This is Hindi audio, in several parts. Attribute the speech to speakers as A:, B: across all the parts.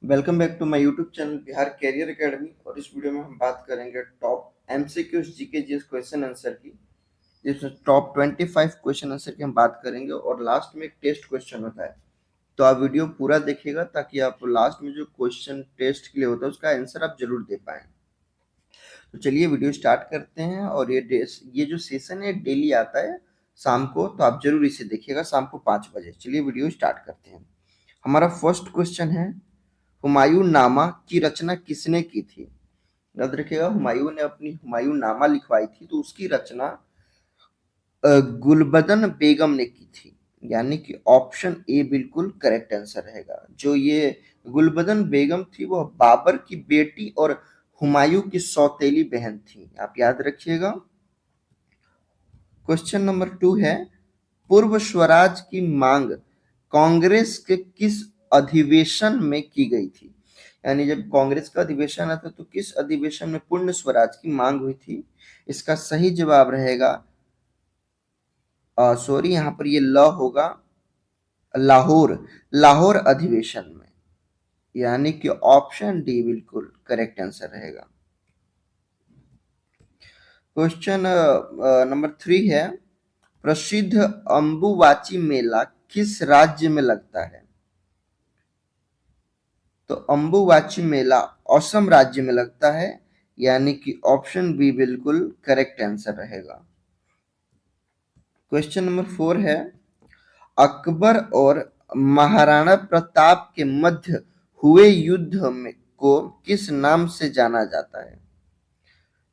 A: Welcome back to my YouTube channel Bihar career academy. और इस वीडियो में हम बात करेंगे top MCQ GK GS question answer की, जिसमें टॉप 25 क्वेश्चन आंसर की हम बात करेंगे और लास्ट में एक टेस्ट क्वेश्चन होता है। तो आप वीडियो पूरा देखिएगा ताकि आप लास्ट में जो क्वेश्चन टेस्ट के लिए होता है उसका आंसर आप जरूर दे पाएं। तो चलिए वीडियो स्टार्ट करते हैं। और ये जो सेशन है डेली आता है शाम को, तो आप जरूर इसे देखिएगा शाम को 5 बजे। चलिए वीडियो स्टार्ट करते हैं। हमारा फर्स्ट क्वेश्चन है, हुमायूं नामा की रचना किसने की थी? याद रखिएगा, हुमायूं ने अपनी हुमायूं नामा लिखवाई थी, तो उसकी रचना गुलबदन बेगम ने की थी। यानी कि ऑप्शन ए बिल्कुल करेक्ट आंसर रहेगा। जो ये गुलबदन बेगम थी वह बाबर की बेटी और हुमायूं की सौतेली बहन थी, आप याद रखिएगा। क्वेश्चन नंबर 2 है, पूर्व स्वराज की मांग कांग्रेस के किस अधिवेशन में की गई थी? यानी जब कांग्रेस का अधिवेशन आता तो किस अधिवेशन में पूर्ण स्वराज की मांग हुई थी? इसका सही जवाब रहेगा, सॉरी यहाँ पर ये ल होगा, लाहौर, लाहौर अधिवेशन में। यानी कि ऑप्शन डी बिल्कुल करेक्ट आंसर रहेगा। क्वेश्चन नंबर 3 है, प्रसिद्ध अंबुवाची मेला किस राज्य में लगता है? तो अंबुवाची मेला असम राज्य में लगता है। यानी कि ऑप्शन बी बिल्कुल करेक्ट आंसर रहेगा। क्वेश्चन नंबर 4 है, अकबर और महाराणा प्रताप के मध्य हुए युद्ध में को किस नाम से जाना जाता है?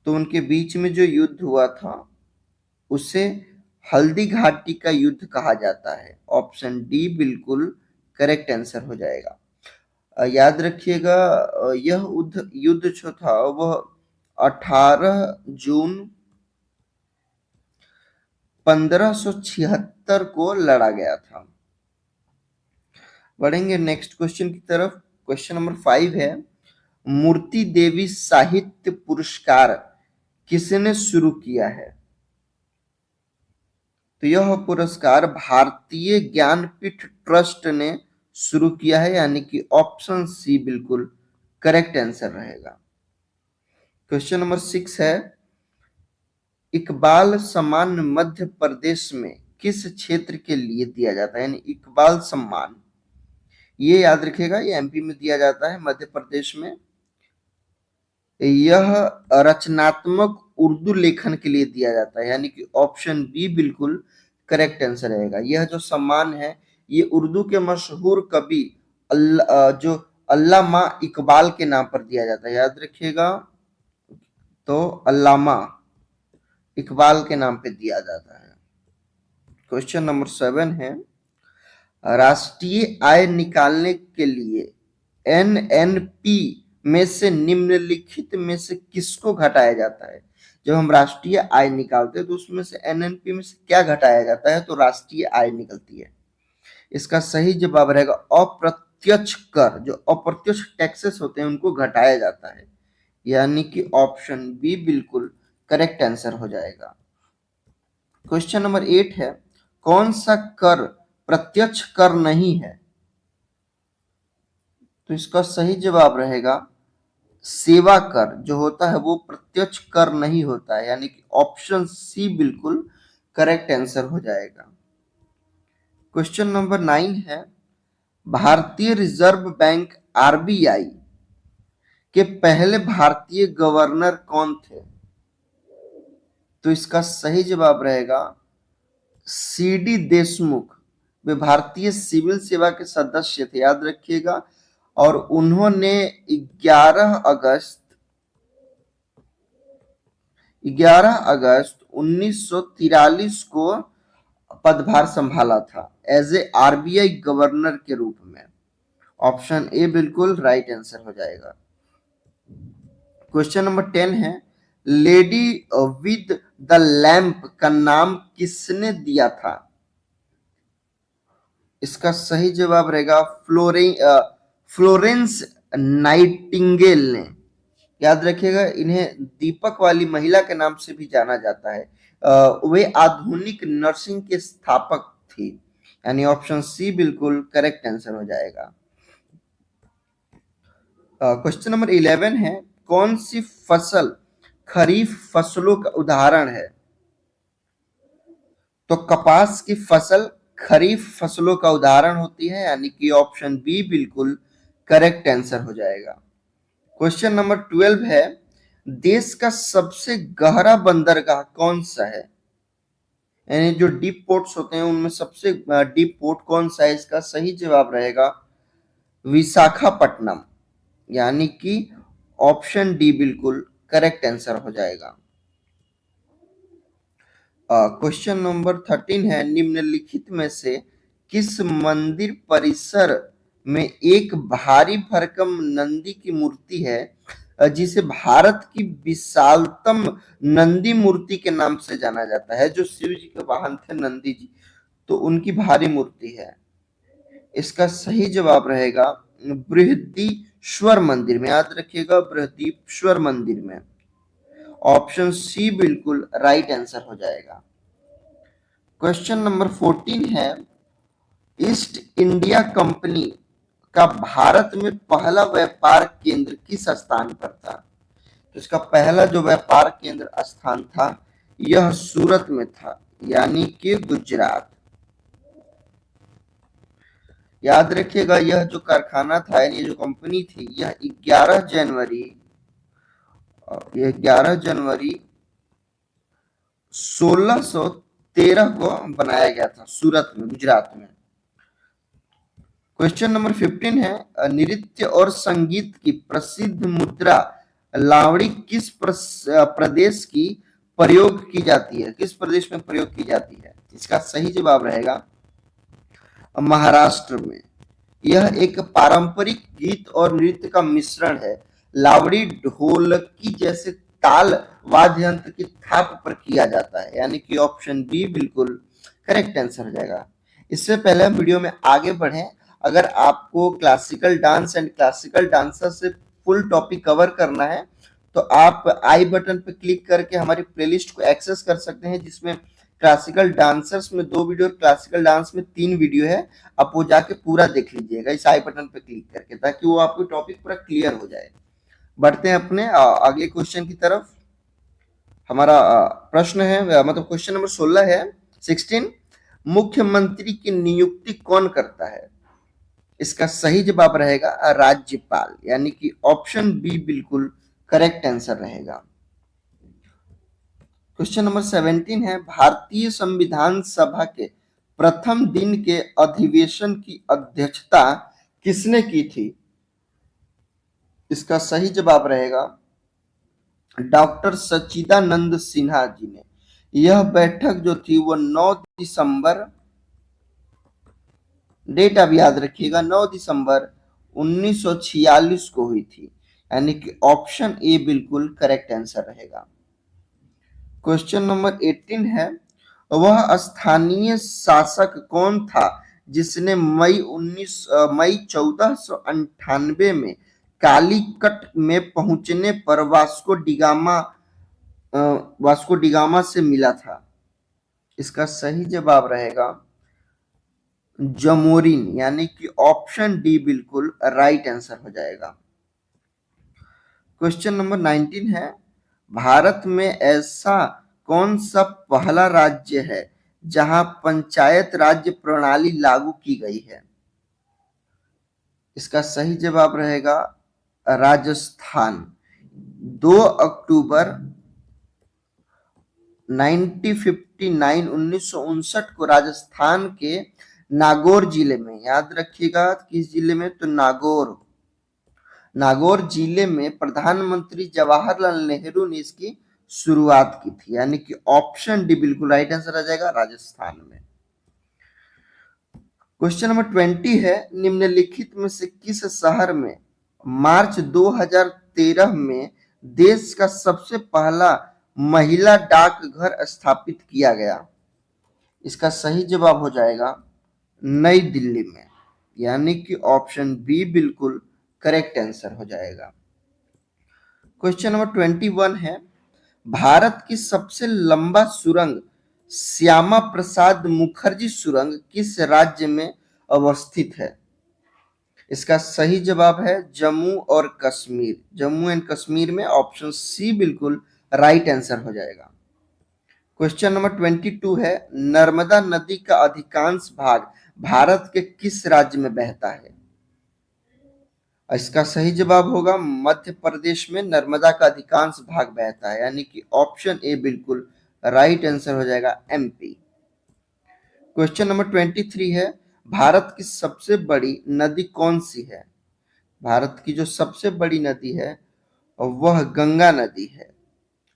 A: तो उनके बीच में जो युद्ध हुआ था उसे हल्दी घाटी का युद्ध कहा जाता है। ऑप्शन डी बिल्कुल करेक्ट आंसर हो जाएगा। याद रखिएगा, यह युद्ध युद्ध जो था वह 18 जून 1576 को लड़ा गया था। बढ़ेंगे नेक्स्ट क्वेश्चन की तरफ। क्वेश्चन नंबर 5 है, मूर्ति देवी साहित्य पुरस्कार किसने शुरू किया है? तो यह पुरस्कार भारतीय ज्ञानपीठ ट्रस्ट ने शुरू किया है। यानी कि ऑप्शन सी बिल्कुल करेक्ट आंसर रहेगा। क्वेश्चन नंबर 6 है, इकबाल सम्मान मध्य प्रदेश में किस क्षेत्र के लिए दिया जाता है? यानी इकबाल सम्मान, ये याद रखिएगा, ये एमपी में दिया जाता है, मध्य प्रदेश में। यह रचनात्मक उर्दू लेखन के लिए दिया जाता है। यानी कि ऑप्शन बी बिल्कुल करेक्ट आंसर रहेगा। यह जो सम्मान है ये उर्दू के मशहूर कवि जो अल्लामा इकबाल के नाम पर दिया जाता है, याद रखिएगा। तो अल्लामा इकबाल के नाम पे दिया जाता है। क्वेश्चन नंबर 7 है, राष्ट्रीय आय निकालने के लिए एनएनपी में से निम्नलिखित में से किसको घटाया जाता है? जब हम राष्ट्रीय आय निकालते हैं तो उसमें से एनएनपी में से क्या घटाया जाता है? तो राष्ट्रीय आय निकलती है। इसका सही जवाब रहेगा अप्रत्यक्ष कर। जो अप्रत्यक्ष टैक्सेस होते हैं उनको घटाया जाता है। यानी कि ऑप्शन बी बिल्कुल करेक्ट आंसर हो जाएगा। क्वेश्चन नंबर 8 है, कौन सा कर प्रत्यक्ष कर नहीं है? तो इसका सही जवाब रहेगा सेवा कर। जो होता है वो प्रत्यक्ष कर नहीं होता है। यानी कि ऑप्शन सी बिल्कुल करेक्ट आंसर हो जाएगा। क्वेश्चन नंबर 9 है, भारतीय रिजर्व बैंक आरबीआई के पहले भारतीय गवर्नर कौन थे? तो इसका सही जवाब रहेगा सीडी देशमुख। वे भारतीय सिविल सेवा के सदस्य थे, याद रखिएगा। और उन्होंने 11 अगस्त 11 अगस्त 1943 को पदभार संभाला था एज ए आरबीआई गवर्नर के रूप में। ऑप्शन ए बिल्कुल राइट आंसर हो जाएगा। क्वेश्चन नंबर 10 है, लेडी विद द लैंप का नाम किसने दिया था? इसका सही जवाब रहेगा फ्लोरेंस नाइटिंगेल ने। याद रखिएगा, इन्हें दीपक वाली महिला के नाम से भी जाना जाता है। वे आधुनिक नर्सिंग के स्थापक थी। यानी ऑप्शन सी बिल्कुल करेक्ट आंसर हो जाएगा। क्वेश्चन नंबर 11 है, कौन सी फसल खरीफ फसलों का उदाहरण है? तो कपास की फसल खरीफ फसलों का उदाहरण होती है, यानी कि ऑप्शन बी बिल्कुल करेक्ट आंसर हो जाएगा। क्वेश्चन नंबर 12 है, देश का सबसे गहरा बंदरगाह कौन सा है? यानी जो डीप पोर्ट्स होते हैं उनमें सबसे डीप पोर्ट कौन सा है? इसका सही जवाब रहेगा विशाखापट्टनम, यानी कि ऑप्शन डी बिल्कुल करेक्ट आंसर हो जाएगा। क्वेश्चन नंबर 13 है, निम्नलिखित में से किस मंदिर परिसर में एक भारी भरकम नंदी की मूर्ति है जिसे भारत की विशालतम नंदी मूर्ति के नाम से जाना जाता है? जो शिव जी के वाहन थे नंदी जी, तो उनकी भारी मूर्ति है। इसका सही जवाब रहेगा बृहदीश्वर मंदिर में, याद रखिएगा बृहदीश्वर मंदिर में। ऑप्शन सी बिल्कुल राइट आंसर हो जाएगा। क्वेश्चन नंबर 14 है, ईस्ट इंडिया कंपनी का भारत में पहला व्यापार केंद्र किस स्थान पर था? तो इसका पहला जो व्यापार केंद्र स्थान था यह सूरत में था, यानी कि गुजरात। याद रखिएगा यह जो कारखाना था, ये जो कंपनी थी, यह 11 जनवरी 1613 को बनाया गया था सूरत में, गुजरात में। क्वेश्चन नंबर 15 है, नृत्य और संगीत की प्रसिद्ध मुद्रा लावड़ी किस प्रदेश की प्रयोग की जाती है? किस प्रदेश में प्रयोग की जाती है? इसका सही जवाब रहेगा महाराष्ट्र में। यह एक पारंपरिक गीत और नृत्य का मिश्रण है। लावड़ी ढोलकी जैसे ताल वाद्य यंत्र की थाप पर किया जाता है, यानी कि ऑप्शन बी बिल्कुल करेक्ट आंसर हो जाएगा। इससे पहले हम वीडियो में आगे बढ़े, अगर आपको classical dance and classical dancer से फुल टॉपिक कवर करना है तो आप आई बटन पर क्लिक करके हमारी प्लेलिस्ट को एक्सेस कर सकते हैं, जिसमें क्लासिकल डांसर्स में 2 वीडियो और क्लासिकल डांस में 3 वीडियो है। आप वो जाके पूरा देख लीजिएगा इस आई बटन पे क्लिक करके, ताकि वो आपको टॉपिक पूरा क्लियर हो जाए। बढ़ते हैं अपने अगले क्वेश्चन की तरफ। हमारा प्रश्न है, मतलब क्वेश्चन नंबर 16, मुख्यमंत्री की नियुक्ति कौन करता है? इसका सही जवाब रहेगा राज्यपाल, यानी कि ऑप्शन बी बिल्कुल करेक्ट आंसर रहेगा। क्वेश्चन नंबर 17 है, भारतीय संविधान सभा के प्रथम दिन के अधिवेशन की अध्यक्षता किसने की थी? इसका सही जवाब रहेगा डॉक्टर सच्चिदानंद सिन्हा जी ने। यह बैठक जो थी वो 9 दिसंबर, डेट आप याद रखिएगा, 9 दिसंबर 1946 को हुई थी, यानी कि ऑप्शन ए बिल्कुल करेक्ट आंसर रहेगा। क्वेश्चन नंबर 18 है, वह स्थानीय शासक कौन था जिसने मई 1498 में कालीकट में पहुंचने पर वास्को डिगामा से मिला था? इसका सही जवाब रहेगा जमोरिन, यानी कि ऑप्शन डी बिल्कुल राइट आंसर हो जाएगा। क्वेश्चन नंबर 19 है, भारत में ऐसा कौन सा पहला राज्य है जहां पंचायत राज्य प्रणाली लागू की गई है? इसका सही जवाब रहेगा राजस्थान। 2 अक्टूबर 1959 को राजस्थान के नागौर जिले में, याद रखिएगा किस जिले में, तो नागौर जिले में प्रधानमंत्री जवाहरलाल नेहरू ने इसकी शुरुआत की थी, यानी कि ऑप्शन डी बिल्कुल राइट आंसर आ जाएगा राजस्थान में। क्वेश्चन नंबर 20 है, निम्नलिखित में से किस शहर में मार्च 2013 में देश का सबसे पहला महिला डाकघर स्थापित किया गया? इसका सही जवाब हो जाएगा नई दिल्ली में, यानी कि ऑप्शन बी बिल्कुल करेक्ट आंसर हो जाएगा। क्वेश्चन नंबर 21 है, भारत की सबसे लंबा सुरंग श्यामा प्रसाद मुखर्जी सुरंग किस राज्य में अवस्थित है? इसका सही जवाब है जम्मू और कश्मीर। जम्मू एंड कश्मीर में ऑप्शन सी बिल्कुल राइट आंसर हो जाएगा। क्वेश्चन नंबर 22 है, नर्मदा नदी का अधिकांश भाग भारत के किस राज्य में बहता है? इसका सही जवाब होगा मध्य प्रदेश में नर्मदा का अधिकांश भाग बहता है, यानी कि ऑप्शन ए बिल्कुल राइट आंसर हो जाएगा, एमपी। क्वेश्चन नंबर 23 है, भारत की सबसे बड़ी नदी कौन सी है? भारत की जो सबसे बड़ी नदी है वह गंगा नदी है।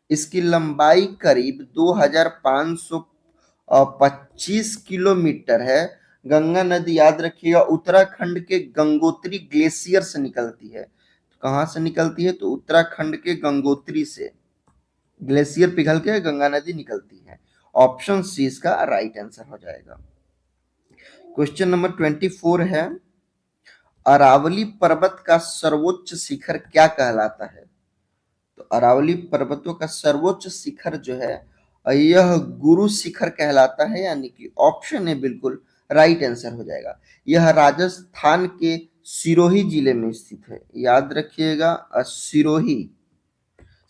A: इसकी लंबाई करीब 2525 किलोमीटर है। गंगा नदी याद रखिएगा उत्तराखंड के गंगोत्री ग्लेशियर से निकलती है। तो कहां से निकलती है? तो उत्तराखंड के गंगोत्री से ग्लेशियर पिघल के गंगा नदी निकलती है। ऑप्शन सी इसका राइट आंसर हो जाएगा। क्वेश्चन नंबर 24 है, अरावली पर्वत का सर्वोच्च शिखर क्या कहलाता है? तो अरावली पर्वतों का सर्वोच्च शिखर जो है यह गुरु शिखर कहलाता है, यानी कि ऑप्शन ए बिल्कुल राइट आंसर हो जाएगा। यह राजस्थान के सिरोही जिले में स्थित है, याद रखिएगा सिरोही,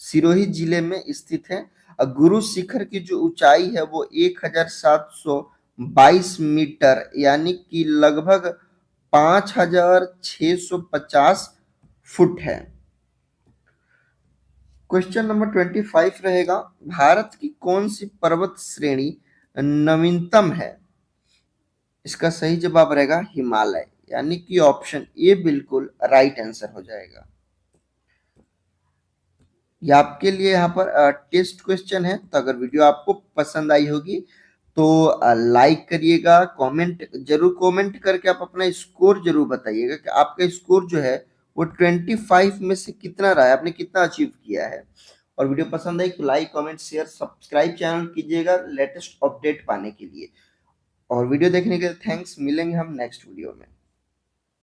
A: सिरोही जिले में स्थित है। गुरु शिखर की जो ऊंचाई है वो 1722 मीटर यानी कि लगभग 5650 फुट है। क्वेश्चन नंबर 25 रहेगा, भारत की कौन सी पर्वत श्रेणी नवीनतम है? इसका सही जवाब रहेगा हिमालय, यानी कि ऑप्शन ए बिल्कुल राइट आंसर हो जाएगा। ये आपके लिए यहाँ पर टेस्ट क्वेश्चन है, तो अगर वीडियो आपको पसंद आई होगी तो लाइक करिएगा, कमेंट जरूर, कमेंट करके आप अपना स्कोर जरूर बताइएगा कि आपका स्कोर जो है वो 25 में से कितना रहा है, आपने कितना अचीव किया है। और वीडियो पसंद आई तो like comment share subscribe channel कीजिएगा लेटेस्ट अपडेट पाने के लिए। और वीडियो देखने के लिए थैंक्स, मिलेंगे हम नेक्स्ट वीडियो में।